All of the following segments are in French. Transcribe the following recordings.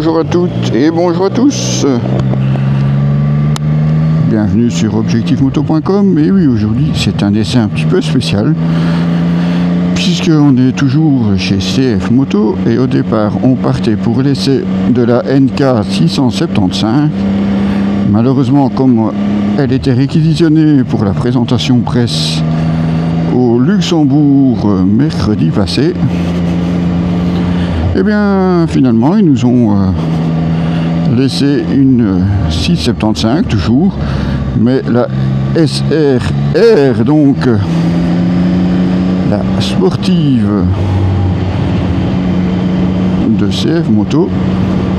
Bonjour à toutes et bonjour à tous. Bienvenue sur objectifmoto.com. Et oui, aujourd'hui c'est un essai un petit peu spécial puisqu'on est toujours chez CF Moto et au départ on partait pour l'essai de la NK 675. Malheureusement, comme elle était réquisitionnée pour la présentation presse au Luxembourg mercredi passé, et bien finalement ils nous ont laissé une 675 toujours, mais la SRR, donc la sportive de CF Moto,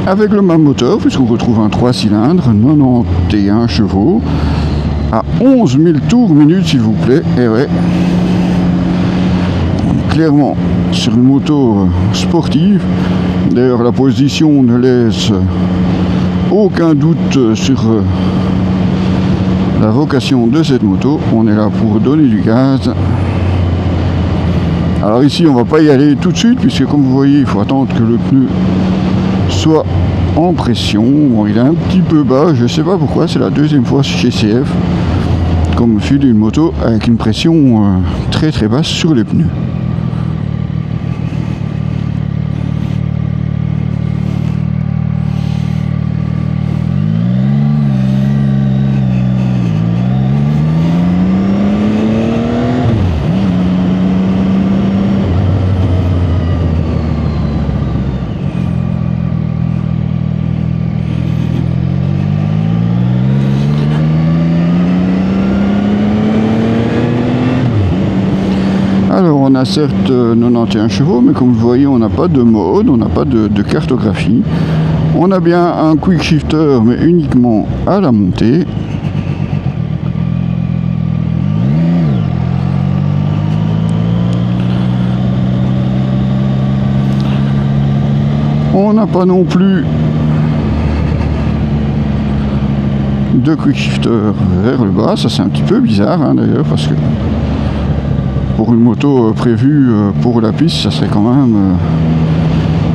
avec le même moteur, puisqu'on retrouve un 3 cylindres, 91 chevaux, à 11 000 tours minute s'il vous plaît. Et ouais, clairement sur une moto sportive. D'ailleurs la position ne laisse aucun doute sur la vocation de cette moto. On est là pour donner du gaz. Alors ici on va pas y aller tout de suite, puisque comme vous voyez il faut attendre que le pneu soit en pression. Bon, il est un petit peu bas, je sais pas pourquoi, c'est la deuxième fois chez CF qu'on me file une moto avec une pression très très basse sur les pneus. Alors on a certes 91 chevaux, mais comme vous voyez on n'a pas de mode, on n'a pas de cartographie. On a bien un quick shifter, mais uniquement à la montée. On n'a pas non plus de quick shifter vers le bas, ça c'est un petit peu bizarre hein, d'ailleurs, parce que pour une moto prévue pour la piste, ça serait quand même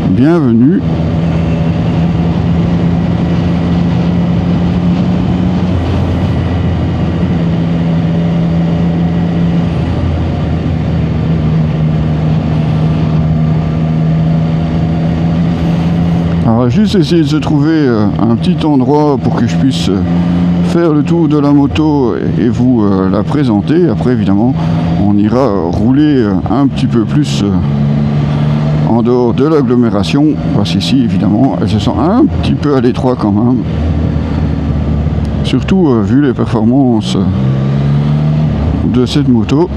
bienvenu. Alors, on va juste essayer de se trouver un petit endroit pour que je puisse faire le tour de la moto et vous la présenter. Après évidemment on ira rouler un petit peu plus en dehors de l'agglomération, parce qu'ici évidemment elle se sent un petit peu à l'étroit quand même, surtout vu les performances de cette moto.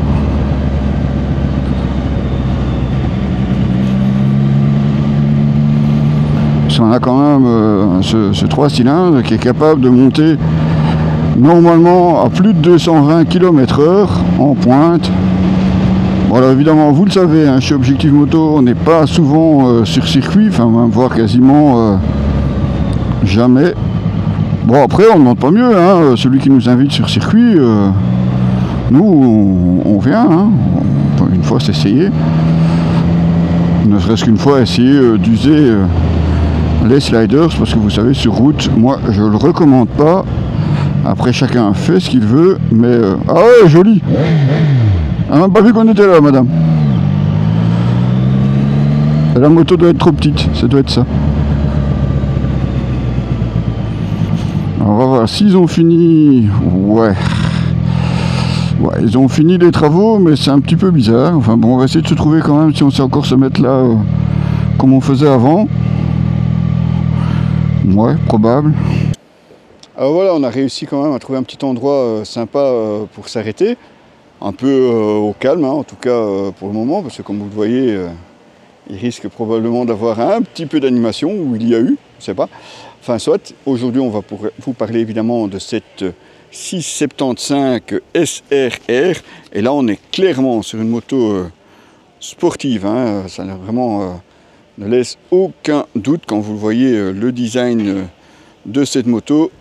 On a quand même ce 3 cylindres qui est capable de monter normalement à plus de 220 km/h en pointe. Voilà, évidemment vous le savez hein, chez Objectif Moto on n'est pas souvent sur circuit, enfin même voire quasiment jamais. Bon après on ne demande pas mieux hein, celui qui nous invite sur circuit, nous on vient hein. On peut une fois s'essayer, ne serait-ce qu'une fois essayer d'user les sliders, parce que vous savez sur route moi je le recommande pas. Après chacun fait ce qu'il veut, mais ah ouais, joli. On n'a même pas vu qu'on était là, madame. La moto doit être trop petite, ça doit être ça. Alors on va voir s'ils ont fini. Ouais, ils ont fini les travaux, mais c'est un petit peu bizarre. Enfin bon, on va essayer de se trouver quand même, si on sait encore se mettre là comme on faisait avant. Ouais, probable. Alors voilà, on a réussi quand même à trouver un petit endroit sympa pour s'arrêter, un peu au calme hein, en tout cas pour le moment, parce que comme vous le voyez, il risque probablement d'avoir un petit peu d'animation, ou il y a eu, je ne sais pas. Enfin soit, aujourd'hui on va vous parler évidemment de cette 675 SRR, et là on est clairement sur une moto sportive, hein, ça vraiment ne laisse aucun doute quand vous voyez le design de cette moto.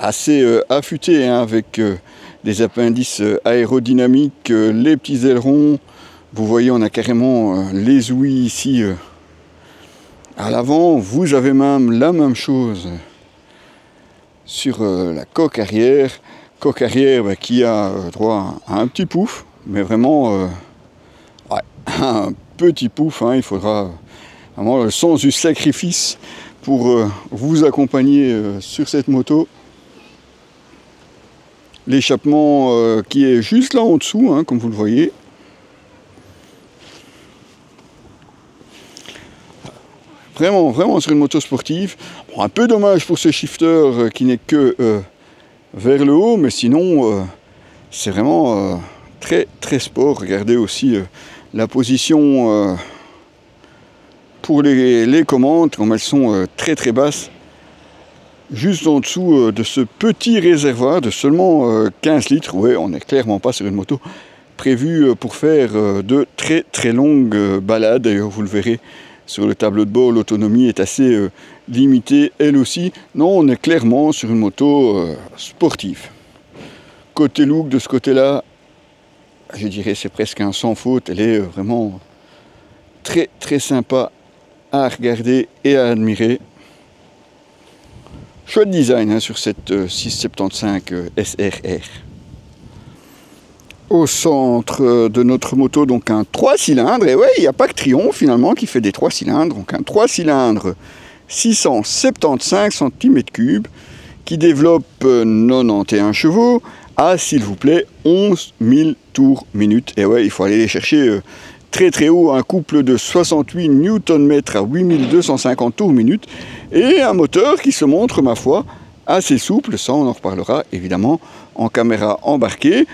Assez affûté hein, avec des appendices aérodynamiques, les petits ailerons. Vous voyez on a carrément les ouïes ici À l'avant, vous avez même la même chose sur la coque arrière. Coque arrière qui a droit à un petit pouf, mais vraiment ouais, un petit pouf. Hein, il faudra vraiment le sens du sacrifice pour vous accompagner sur cette moto. L'échappement qui est juste là en dessous, hein, comme vous le voyez. Vraiment sur une moto sportive. Bon, un peu dommage pour ce shifter qui n'est que vers le haut, mais sinon c'est vraiment très sport. Regardez aussi la position pour les commandes, comme elles sont très basses. Juste en dessous de ce petit réservoir de seulement 15 litres. Ouais, on n'est clairement pas sur une moto prévue pour faire de très longues balades. D'ailleurs, vous le verrez sur le tableau de bord, l'autonomie est assez limitée, elle aussi. Non, on est clairement sur une moto sportive. Côté look, de ce côté-là, je dirais c'est presque un sans faute. Elle est vraiment très sympa à regarder et à admirer. Chouette design hein, sur cette 675 SRR. Au centre de notre moto, donc un 3 cylindres. Et ouais, il n'y a pas que Triumph finalement qui fait des 3 cylindres. Donc un 3 cylindres 675 cm3 qui développe 91 chevaux à, s'il vous plaît, 11 000 tours minute. Et ouais, il faut aller les chercher très haut. Un couple de 68 Nm à 8250 tours minute. Et un moteur qui se montre, ma foi, assez souple. Ça, on en reparlera évidemment en caméra embarquée.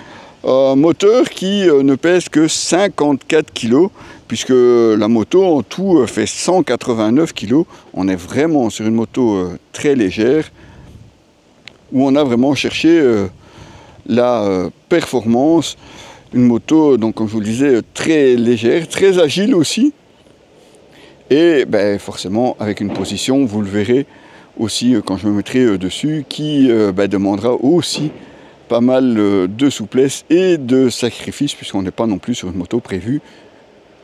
Un moteur qui ne pèse que 54 kg, puisque la moto en tout fait 189 kg. On est vraiment sur une moto très légère, où on a vraiment cherché la performance. Une moto, donc comme je vous le disais, très légère, très agile aussi. Et ben, forcément, avec une position, vous le verrez aussi quand je me mettrai dessus, qui demandera aussi pas mal de souplesse et de sacrifice, puisqu'on n'est pas non plus sur une moto prévue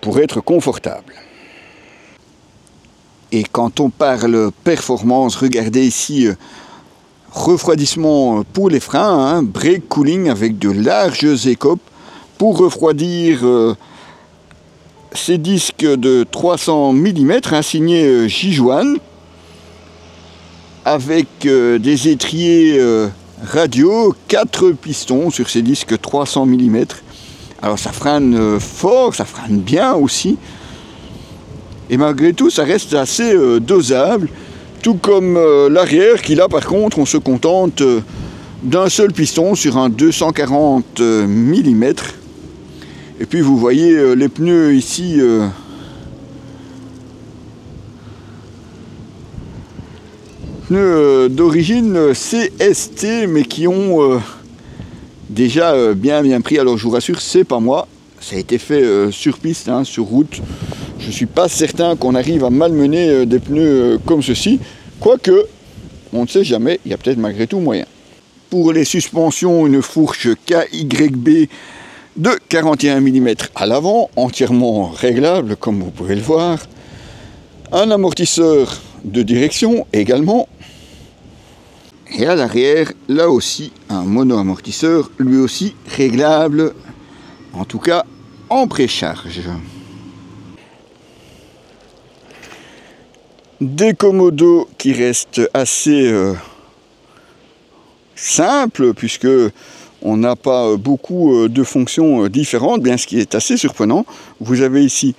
pour être confortable. Et quand on parle performance, regardez ici, refroidissement pour les freins, hein, brake cooling avec de larges écopes pour refroidir ces disques de 300 mm, hein, signés Jijuan, avec des étriers radio, 4 pistons sur ces disques 300 mm. Alors ça freine fort, ça freine bien aussi. Et malgré tout, ça reste assez dosable. Tout comme l'arrière, qui là par contre, on se contente d'un seul piston sur un 240 mm. Et puis vous voyez les pneus ici. Pneus d'origine CST, mais qui ont déjà bien pris. Alors je vous rassure, c'est pas moi, ça a été fait sur piste, hein, sur route. Je suis pas certain qu'on arrive à malmener des pneus comme ceci, quoique on ne sait jamais, il y a peut-être malgré tout moyen. Pour les suspensions, une fourche KYB de 41 mm à l'avant, entièrement réglable comme vous pouvez le voir. Un amortisseur de direction également. Et à l'arrière, là aussi, un mono-amortisseur, lui aussi réglable, en tout cas en précharge. Des commodos qui restent assez simples, puisque on n'a pas beaucoup de fonctions différentes, bien ce qui est assez surprenant. Vous avez ici,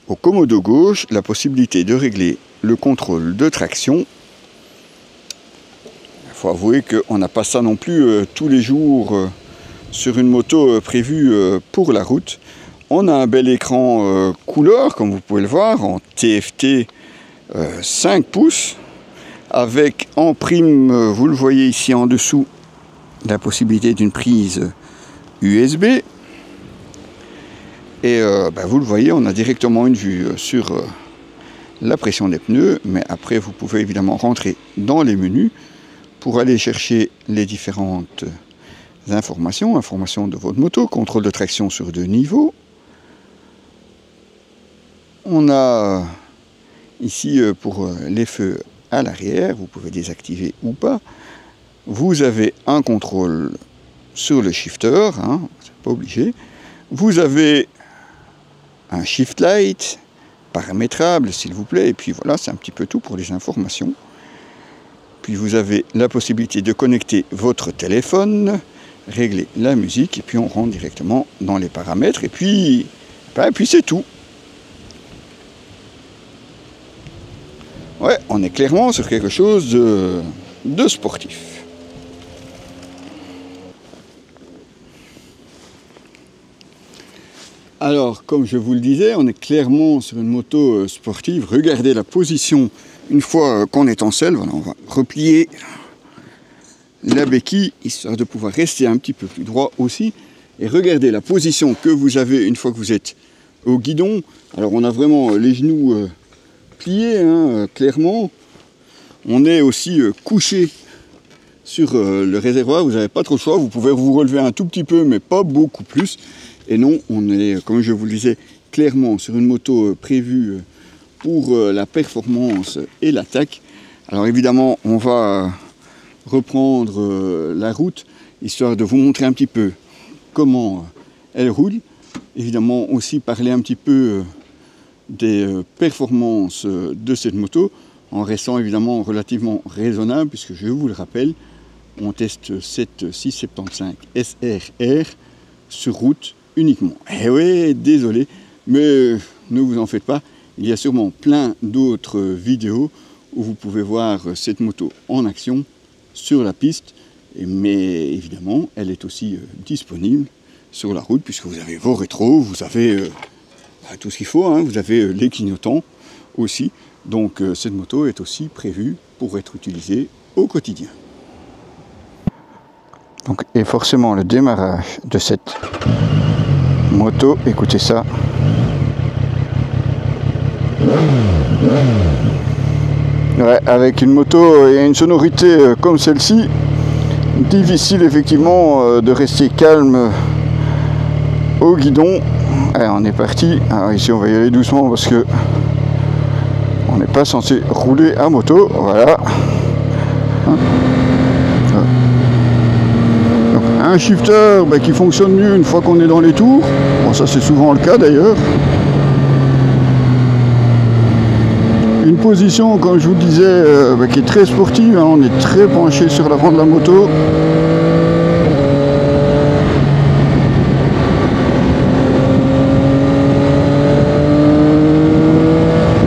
au commodo gauche, la possibilité de régler le contrôle de traction. Il faut avouer qu'on n'a pas ça non plus tous les jours sur une moto prévue pour la route. On a un bel écran couleur, comme vous pouvez le voir, en TFT 5 pouces, avec en prime, vous le voyez ici en dessous, la possibilité d'une prise USB. Et vous le voyez, on a directement une vue sur la pression des pneus, mais après vous pouvez évidemment rentrer dans les menus pour aller chercher les différentes informations de votre moto, contrôle de traction sur 2 niveaux. On a Ici, pour les feux à l'arrière, vous pouvez désactiver ou pas. Vous avez un contrôle sur le shifter, hein, vous n'êtes pas obligé. Vous avez un shift light, paramétrable s'il vous plaît, et puis voilà, c'est un petit peu tout pour les informations. Puis vous avez la possibilité de connecter votre téléphone, régler la musique, et puis on rentre directement dans les paramètres, et puis c'est tout. Ouais, on est clairement sur quelque chose de sportif. Alors, comme je vous le disais, on est clairement sur une moto sportive. Regardez la position une fois qu'on est en selle. Voilà, on va replier la béquille, histoire de pouvoir rester un petit peu plus droit aussi. Et regardez la position que vous avez une fois que vous êtes au guidon. Alors, on a vraiment les genoux pliés, hein, clairement. On est aussi couché sur le réservoir. Vous n'avez pas trop le choix. Vous pouvez vous relever un tout petit peu, mais pas beaucoup plus. Et non, on est, comme je vous le disais, clairement sur une moto prévue pour la performance et l'attaque. Alors évidemment, on va reprendre la route, histoire de vous montrer un petit peu comment elle roule. Évidemment aussi parler un petit peu des performances de cette moto, en restant évidemment relativement raisonnable, puisque je vous le rappelle, on teste cette 675 SRR sur route uniquement. Eh oui, désolé, mais ne vous en faites pas, il y a sûrement plein d'autres vidéos où vous pouvez voir cette moto en action sur la piste, mais évidemment, elle est aussi disponible sur la route, puisque vous avez vos rétros, vous avez tout ce qu'il faut, hein, vous avez les clignotants aussi, donc cette moto est aussi prévue pour être utilisée au quotidien. Donc, et forcément le démarrage de cette moto, écoutez ça. Ouais, avec une moto et une sonorité comme celle-ci, difficile effectivement de rester calme au guidon. Allez, on est parti. Alors ici on va y aller doucement parce que on n'est pas censé rouler à moto. Voilà. Donc, un shifter qui fonctionne mieux une fois qu'on est dans les tours. Bon, ça c'est souvent le cas d'ailleurs. Une position, comme je vous le disais, qui est très sportive, hein. On est très penché sur l'avant de la moto.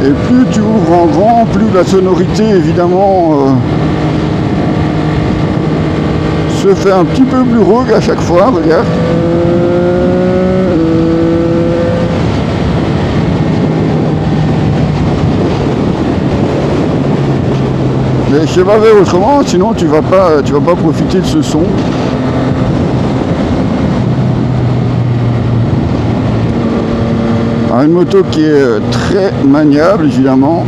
Et plus tu ouvres en grand, plus la sonorité évidemment se fait un petit peu plus rauque à chaque fois, regarde. Mais je sais pas faire autrement, sinon tu vas pas profiter de ce son. Alors, une moto qui est très maniable évidemment.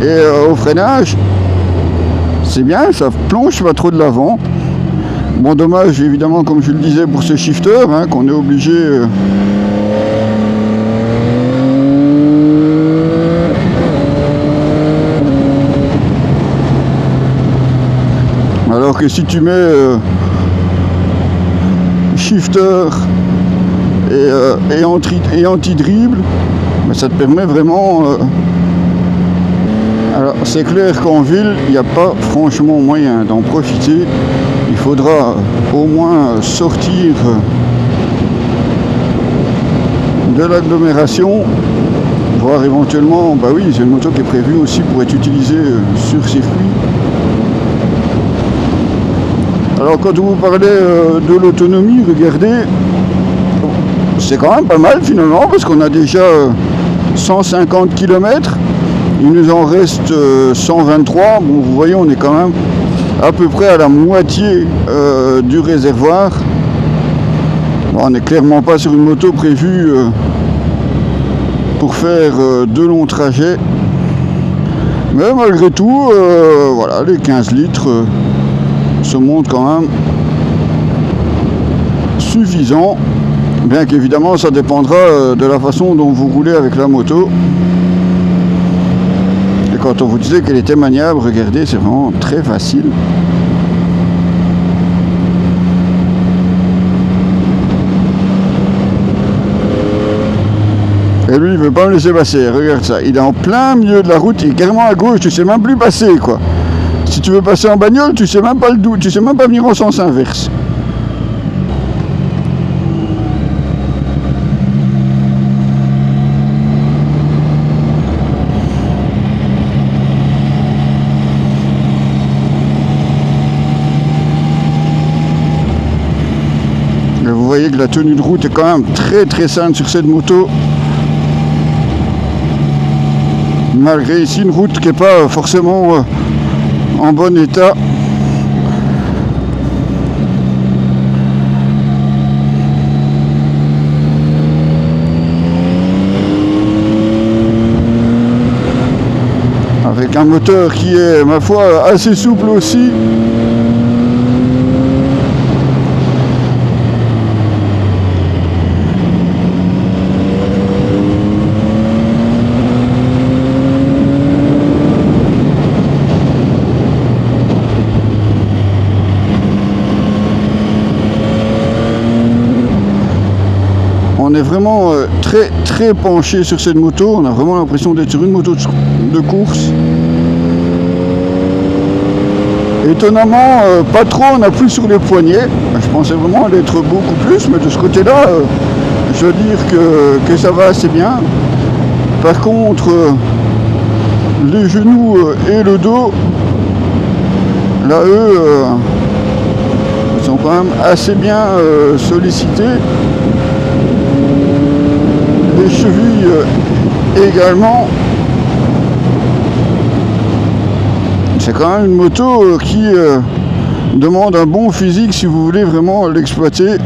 Et au freinage, c'est bien, ça plonge pas trop de l'avant. Bon, dommage évidemment, comme je le disais, pour ce shifter, hein, qu'on est obligé alors que si tu mets shifter et anti-dribble, ça te permet vraiment... Alors c'est clair qu'en ville, il n'y a pas franchement moyen d'en profiter. Il faudra au moins sortir de l'agglomération, voire éventuellement, bah oui, c'est une moto qui est prévue aussi pour être utilisée sur circuit. Alors quand je vous parlais de l'autonomie, regardez, c'est quand même pas mal finalement, parce qu'on a déjà 150 km, il nous en reste 123, bon vous voyez on est quand même à peu près à la moitié du réservoir. Bon, on n'est clairement pas sur une moto prévue pour faire de longs trajets, mais malgré tout, voilà, les 15 litres se montrent quand même suffisants, bien qu'évidemment ça dépendra de la façon dont vous roulez avec la moto. quand on vous disait qu'elle était maniable, regardez, c'est vraiment très facile. Et lui, il veut pas me laisser passer, regarde ça. Il est en plein milieu de la route, il est carrément à gauche, tu sais même plus passer, quoi. Si tu veux passer en bagnole, tu sais même pas le tu sais même pas venir en sens inverse. Et vous voyez que la tenue de route est quand même très saine sur cette moto. Malgré ici une route qui n'est pas forcément en bon état. Avec un moteur qui est, ma foi, assez souple aussi. On est vraiment très penché sur cette moto, on a vraiment l'impression d'être sur une moto de course. Étonnamment, pas trop, on n'a plus sur les poignets. Je pensais vraiment l'être beaucoup plus, mais de ce côté-là, je veux dire que ça va assez bien. Par contre, les genoux et le dos, là, eux, sont quand même assez bien sollicités. Les chevilles également. C'est quand même une moto qui demande un bon physique si vous voulez vraiment l'exploiter.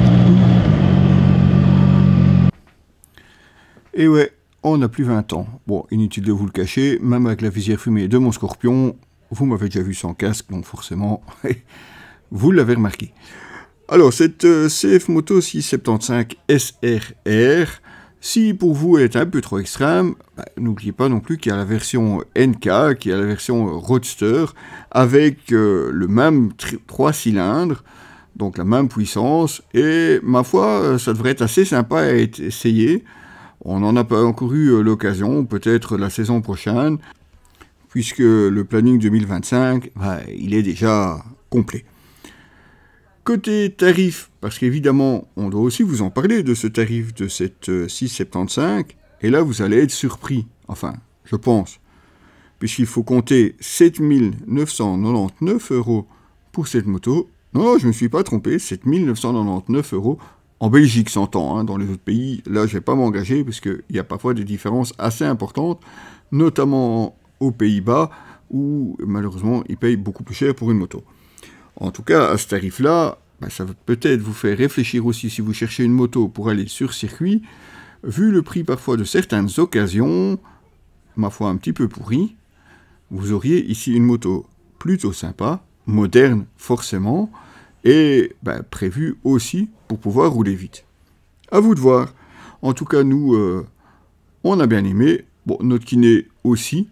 Et ouais, on n'a plus 20 ans. Bon, inutile de vous le cacher, même avec la visière fumée de mon Scorpion, vous m'avez déjà vu sans casque, donc forcément, vous l'avez remarqué. Alors, cette CF Moto 675 SRR, si pour vous elle est un peu trop extrême, n'oubliez pas non plus qu'il y a la version NK, qui est la version Roadster, avec le même 3 cylindres, donc la même puissance, et ma foi, ça devrait être assez sympa à être essayé. On n'en a pas encore eu l'occasion, peut-être la saison prochaine, puisque le planning 2025, il est déjà complet. Côté tarif, parce qu'évidemment, on doit aussi vous en parler de ce tarif de cette 675, et là vous allez être surpris, enfin, je pense, puisqu'il faut compter 7 999 € pour cette moto. Non, je ne me suis pas trompé, 7 999 € en Belgique, s'entend, hein, dans les autres pays, là je ne vais pas m'engager, parce qu'il y a parfois des différences assez importantes, notamment aux Pays-Bas, où malheureusement ils payent beaucoup plus cher pour une moto. En tout cas, à ce tarif-là, ça va peut-être vous faire réfléchir aussi si vous cherchez une moto pour aller sur circuit. Vu le prix parfois de certaines occasions, ma foi un petit peu pourri, vous auriez ici une moto plutôt sympa, moderne forcément, et prévue aussi pour pouvoir rouler vite. À vous de voir. En tout cas, nous, on a bien aimé. Bon, notre kiné aussi.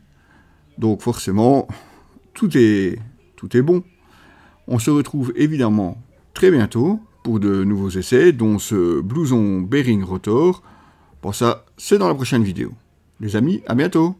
Donc forcément, tout est bon. On se retrouve évidemment très bientôt pour de nouveaux essais, dont ce blouson Bearing Rotor. Pour ça, c'est dans la prochaine vidéo. Les amis, à bientôt!